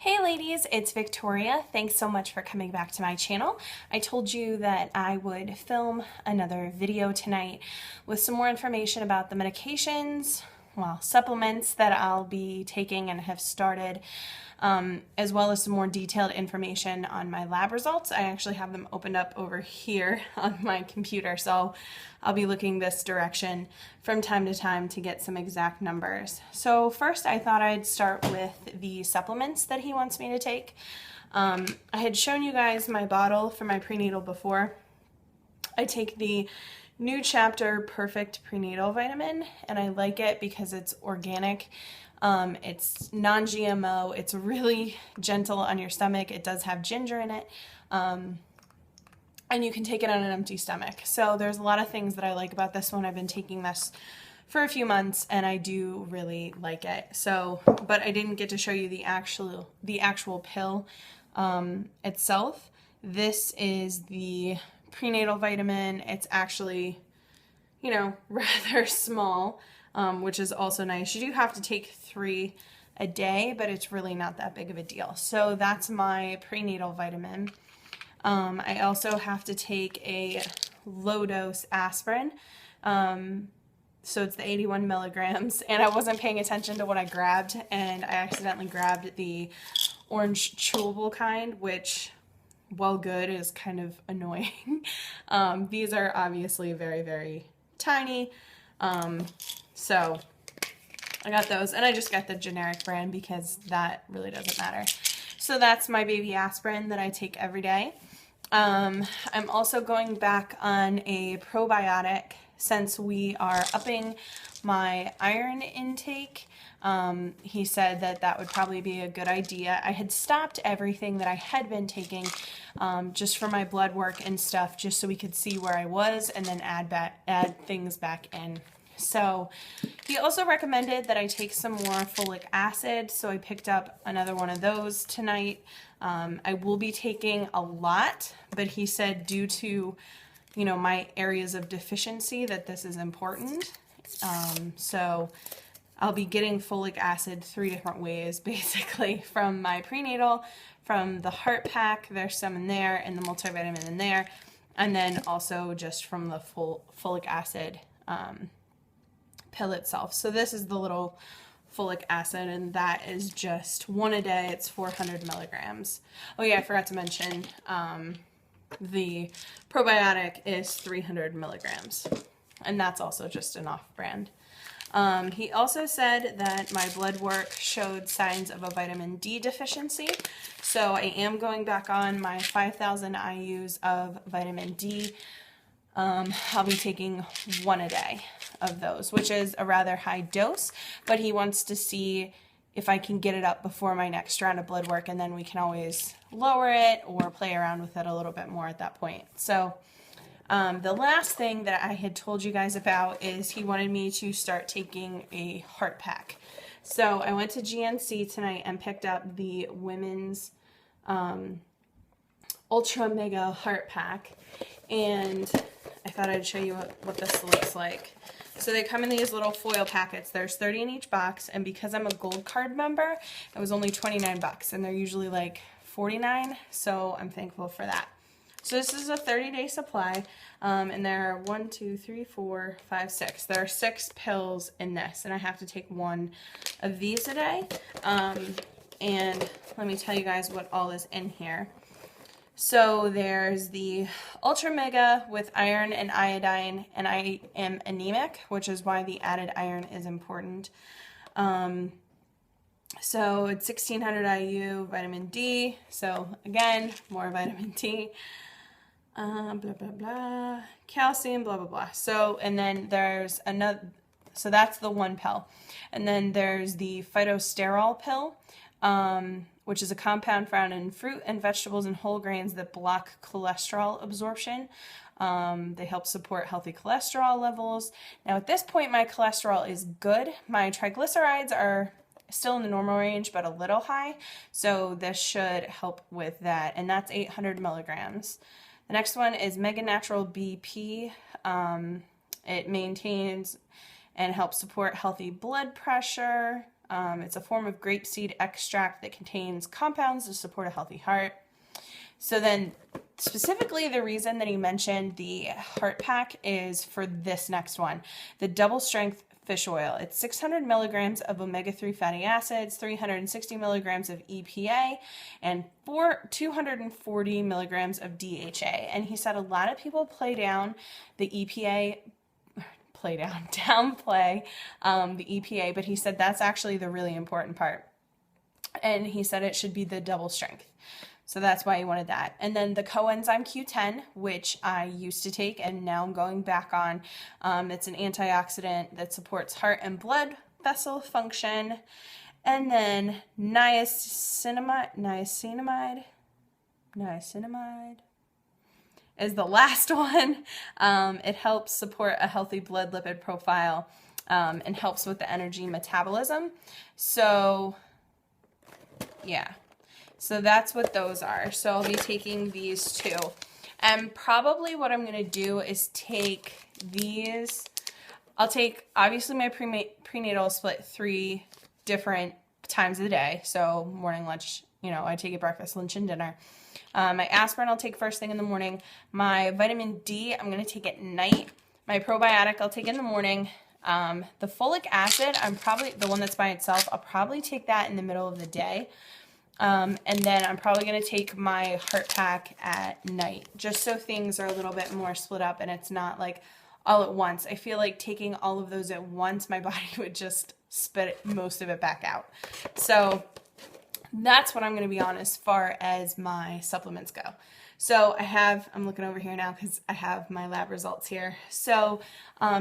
Hey ladies, it's Victoria. Thanks so much for coming back to my channel. I told you that I would film another video tonight with some more information about the medications, supplements that I'll be taking and have started, as well as some more detailed information on my lab results. I actually have them opened up over here on my computer, so I'll be looking this direction from time to time to get some exact numbers. So first I thought I'd start with the supplements that he wants me to take. I had shown you guys my bottle for my prenatal before. I take the New Chapter Perfect Prenatal Vitamin, and I like it because it's organic. It's non-GMO. It's really gentle on your stomach. It does have ginger in it. And you can take it on an empty stomach. So there's a lot of things that I like about this one. I've been taking this for a few months and I do really like it. So, but I didn't get to show you the actual pill itself. This is the prenatal vitamin. It's actually, you know, rather small, which is also nice. You do have to take 3 a day, but it's really not that big of a deal. So that's my prenatal vitamin. I also have to take a low-dose aspirin, so it's the 81 milligrams, and I wasn't paying attention to what I grabbed, and I accidentally grabbed the orange chewable kind, which, while good, is kind of annoying. These are obviously very, very tiny, so I got those, and I just got the generic brand because that really doesn't matter. So that's my baby aspirin that I take every day. I'm also going back on a probiotic since we are upping my iron intake. He said that that would probably be a good idea. I had stopped everything that I had been taking just for my blood work and stuff, just so we could see where I was and then add things back in. So he also recommended that I take some more folic acid, so I picked up another one of those tonight. I will be taking a lot, but he said due to, you know, my areas of deficiency that this is important. So I'll be getting folic acid 3 different ways, basically, from my prenatal, from the heart pack, there's some in there, and the multivitamin in there, and then also just from the folic acid pill itself. So this is the little folic acid, and that is just 1 a day. It's 400 milligrams. Oh yeah, I forgot to mention the probiotic is 300 milligrams, and that's also just an off-brand. He also said that my blood work showed signs of a vitamin D deficiency, so I am going back on my 5,000 IUs of vitamin D. I'll be taking 1 a day of those, which is a rather high dose, but he wants to see if I can get it up before my next round of blood work, and then we can always lower it or play around with it a little bit more at that point. So the last thing that I had told you guys about is he wanted me to start taking a heart pack. So I went to GNC tonight and picked up the women's Ultra Mega Heart Pack, and I thought I'd show you what this looks like. So they come in these little foil packets. There's 30 in each box, and because I'm a gold card member, it was only 29 bucks, and they're usually like 49, so I'm thankful for that. So this is a 30-day supply, and there are 1, 2, 3, 4, 5, 6. There are 6 pills in this, and I have to take 1 of these a day. And let me tell you guys what all is in here. So there's the Ultra Mega with iron and iodine, and I am anemic, which is why the added iron is important. So it's 1600 IU vitamin D, so again, more vitamin D, blah, blah, blah, calcium, blah, blah, blah. So, and then there's another, so that's the 1 pill. And then there's the phytosterol pill, which is a compound found in fruit and vegetables and whole grains that block cholesterol absorption. They help support healthy cholesterol levels. Now at this point my cholesterol is good. My triglycerides are still in the normal range but a little high, so this should help with that, and that's 800 milligrams. The next one is Mega Natural BP. It maintains and helps support healthy blood pressure. It's a form of grapeseed extract that contains compounds to support a healthy heart. So then specifically the reason that he mentioned the heart pack is for this next one, the double strength fish oil. It's 600 milligrams of omega-3 fatty acids, 360 milligrams of EPA, and 240 milligrams of DHA. And he said a lot of people play down the EPA, downplay the EPA, but he said that's actually the really important part. And he said it should be the double strength. So that's why he wanted that. And then the coenzyme Q10, which I used to take and now I'm going back on. It's an antioxidant that supports heart and blood vessel function. And then niacinamide is the last one. It helps support a healthy blood lipid profile and helps with the energy metabolism. So yeah. So that's what those are. So I'll be taking these two. And probably what I'm going to do is take these. I'll take, obviously, my prenatal split 3 different times of the day. So morning, lunch, I take it breakfast, lunch, and dinner. My aspirin I'll take first thing in the morning. My vitamin D I'm going to take at night. My probiotic I'll take in the morning. The folic acid, I'm probably, the one that's by itself, I'll probably take that in the middle of the day. And then I'm probably going to take my heart pack at night, just so things are a little bit more split up and it's not like all at once. I feel like taking all of those at once, my body would just spit most of it back out. So that's what I'm going to be on as far as my supplements go. So I'm looking over here now because I have my lab results here. So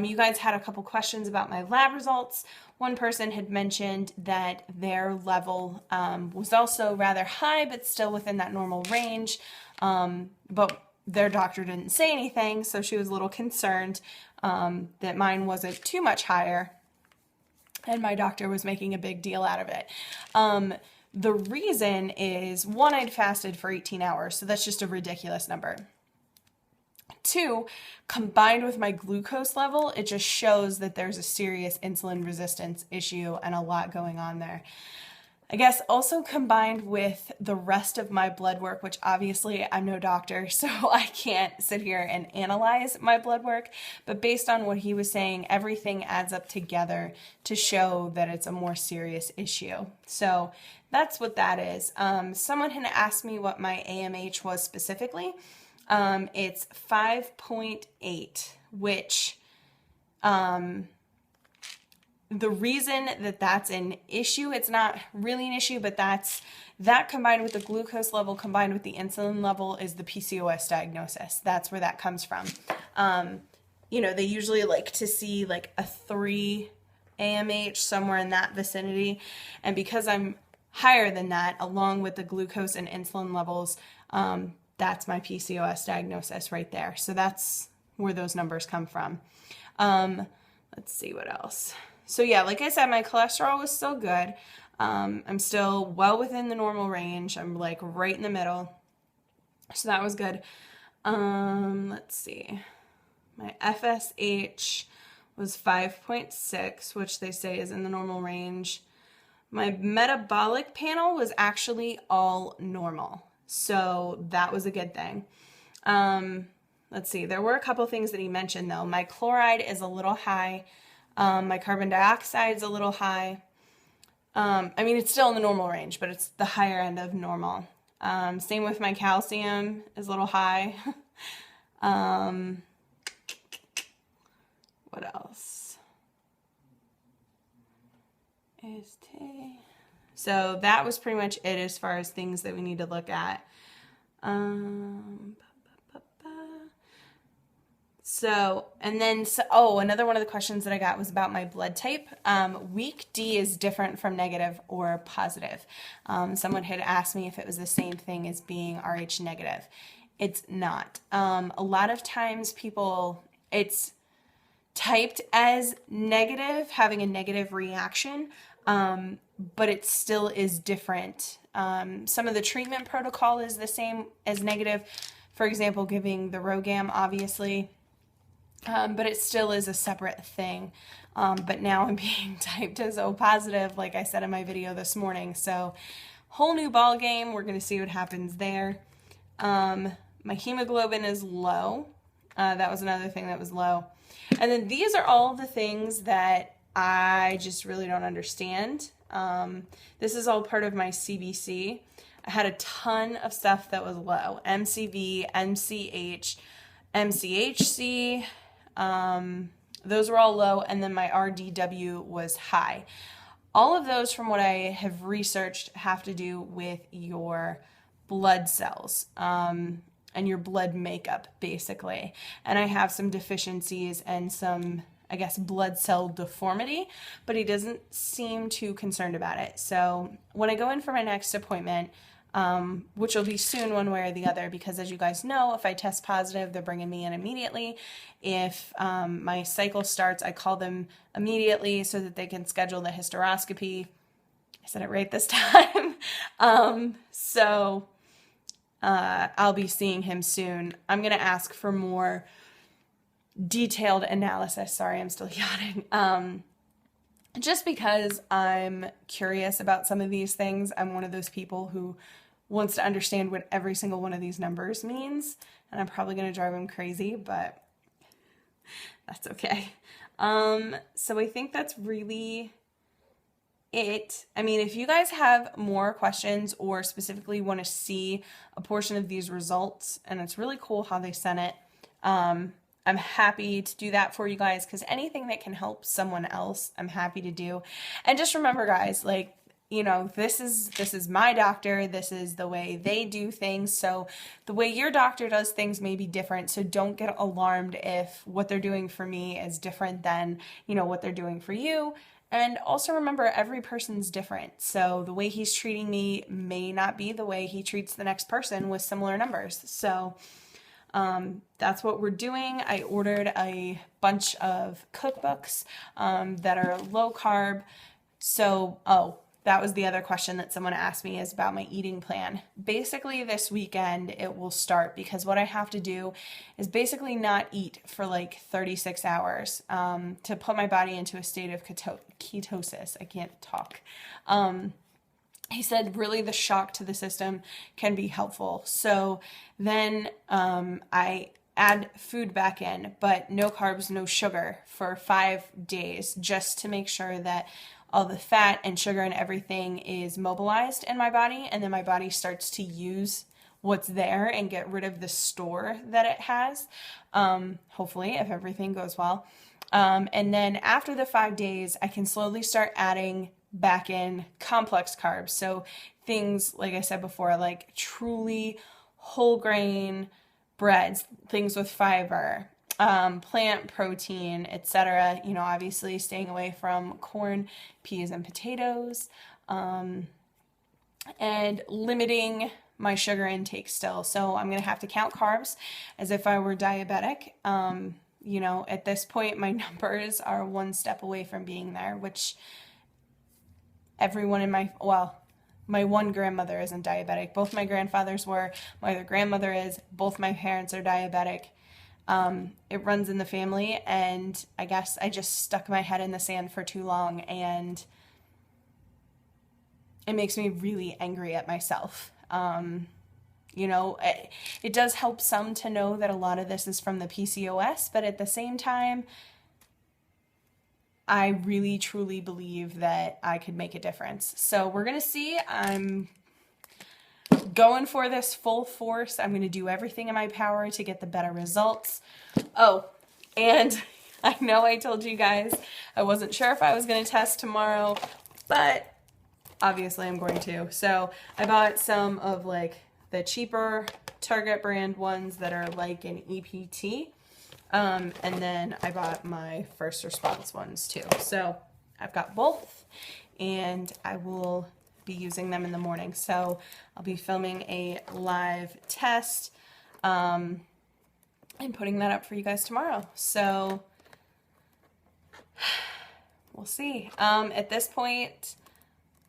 you guys had a couple questions about my lab results. One person had mentioned that their level was also rather high, but still within that normal range. But their doctor didn't say anything, so she was a little concerned that mine wasn't too much higher. And my doctor was making a big deal out of it. The reason is, 1, I'd fasted for 18 hours, so that's just a ridiculous number. 2, combined with my glucose level, it just shows that there's a serious insulin resistance issue and a lot going on there. I guess also combined with the rest of my blood work, which obviously I'm no doctor, so I can't sit here and analyze my blood work, but based on what he was saying, everything adds up together to show that it's a more serious issue. So that's what that is. Someone had asked me what my AMH was specifically. It's 5.8, which the reason that that's an issue, it's not really an issue, but that combined with the glucose level, combined with the insulin level, is the PCOS diagnosis. That's where that comes from. They usually like to see like a 3 AMH, somewhere in that vicinity. And because I'm higher than that, along with the glucose and insulin levels, that's my PCOS diagnosis right there. So that's where those numbers come from. Let's see what else. So yeah, like I said, my cholesterol was still good. I'm still well within the normal range. I'm like right in the middle. So that was good. Let's see. My FSH was 5.6, which they say is in the normal range. My metabolic panel was actually all normal. So that was a good thing. Let's see. There were a couple things that he mentioned though. My chloride is a little high. My carbon dioxide is a little high. It's still in the normal range, but it's the higher end of normal. Same with my calcium is a little high. What else? So that was pretty much it as far as things that we need to look at. Another one of the questions that I got was about my blood type. Weak D is different from negative or positive. Someone had asked me if it was the same thing as being Rh negative. It's not. A lot of times it's typed as negative, having a negative reaction, but it still is different. Some of the treatment protocol is the same as negative. For example, giving the RhoGAM, obviously. But it still is a separate thing. but now I'm being typed as O positive, like I said in my video this morning. So whole new ball game. We're going to see what happens there. My hemoglobin is low. That was another thing that was low. And then these are all the things that I just really don't understand. This is all part of my CBC. I had a ton of stuff that was low. MCV, MCH, MCHC, those were all low, and then my RDW was high. All of those, from what I have researched, have to do with your blood cells and your blood makeup, basically. And I have some deficiencies and some, I guess, blood cell deformity, but he doesn't seem too concerned about it. So when I go in for my next appointment, which will be soon one way or the other, because as you guys know, if I test positive, they're bringing me in immediately. If my cycle starts, I call them immediately so that they can schedule the hysteroscopy. I said it right this time. I'll be seeing him soon. I'm going to ask for more detailed analysis. Sorry, I'm still yawning. Just because I'm curious about some of these things. I'm one of those people who wants to understand what every single one of these numbers means, and I'm probably going to drive him crazy, but that's okay. So I think that's really it. I mean, if you guys have more questions or specifically want to see a portion of these results, and it's really cool how they sent it, I'm happy to do that for you guys, because anything that can help someone else, I'm happy to do. And just remember, guys, like, you know, this is my doctor. This is the way they do things. So the way your doctor does things may be different. So don't get alarmed if what they're doing for me is different than, you know, what they're doing for you. And also remember, every person's different. So the way he's treating me may not be the way he treats the next person with similar numbers. So that's what we're doing. I ordered a bunch of cookbooks that are low carb. So, that was the other question that someone asked me, is about my eating plan. Basically, this weekend it will start, because what I have to do is basically not eat for like 36 hours to put my body into a state of ketosis. I can't talk. He said really the shock to the system can be helpful. So then I add food back in, but no carbs, no sugar for 5 days, just to make sure that all the fat and sugar and everything is mobilized in my body, and then my body starts to use what's there and get rid of the store that it has, hopefully, if everything goes well. And then after the 5 days, I can slowly start adding back in complex carbs. So things, like I said before, like truly whole grain breads, things with fiber, plant protein, etc. You know, obviously staying away from corn, peas, and potatoes, and limiting my sugar intake still. So I'm going to have to count carbs as if I were diabetic. You know, at this point, my numbers are one step away from being there, which everyone in my one grandmother isn't diabetic. Both my grandfathers were. My other grandmother is. Both my parents are diabetic. It runs in the family, and I guess I just stuck my head in the sand for too long, and it makes me really angry at myself. You know, it does help some to know that a lot of this is from the PCOS, but at the same time, I really truly believe that I could make a difference. So we're going to see. I'm going for this full force. I'm going to do everything in my power to get the better results. Oh, and I know I told you guys I wasn't sure if I was going to test tomorrow, but obviously I'm going to. So I bought some of like the cheaper Target brand ones that are like an EPT. And then I bought my first response ones too. So I've got both, and I will be using them in the morning. So I'll be filming a live test and putting that up for you guys tomorrow. So we'll see. At this point,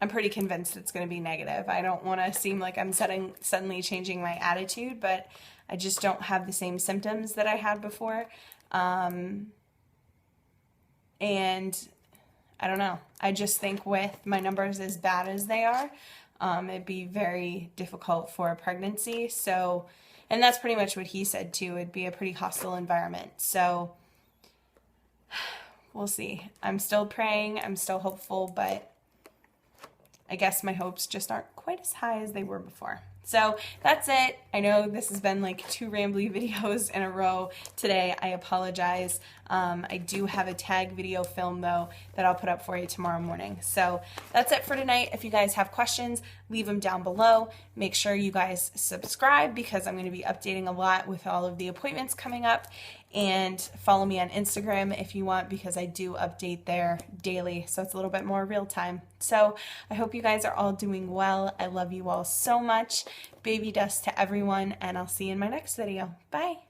I'm pretty convinced it's going to be negative. I don't want to seem like I'm suddenly changing my attitude, but I just don't have the same symptoms that I had before. And I don't know. I just think with my numbers as bad as they are, it'd be very difficult for a pregnancy. So, and that's pretty much what he said too. It'd be a pretty hostile environment. So we'll see. I'm still praying. I'm still hopeful, but I guess my hopes just aren't quite as high as they were before. So that's it. I know this has been like 2 rambly videos in a row today. I apologize. I do have a tag video film though that I'll put up for you tomorrow morning. So that's it for tonight. If you guys have questions, leave them down below. Make sure you guys subscribe because I'm going to be updating a lot with all of the appointments coming up. And follow me on Instagram if you want, because I do update there daily, so it's a little bit more real time. So I hope you guys are all doing well. I love you all so much. Baby dust to everyone, and I'll see you in my next video. Bye.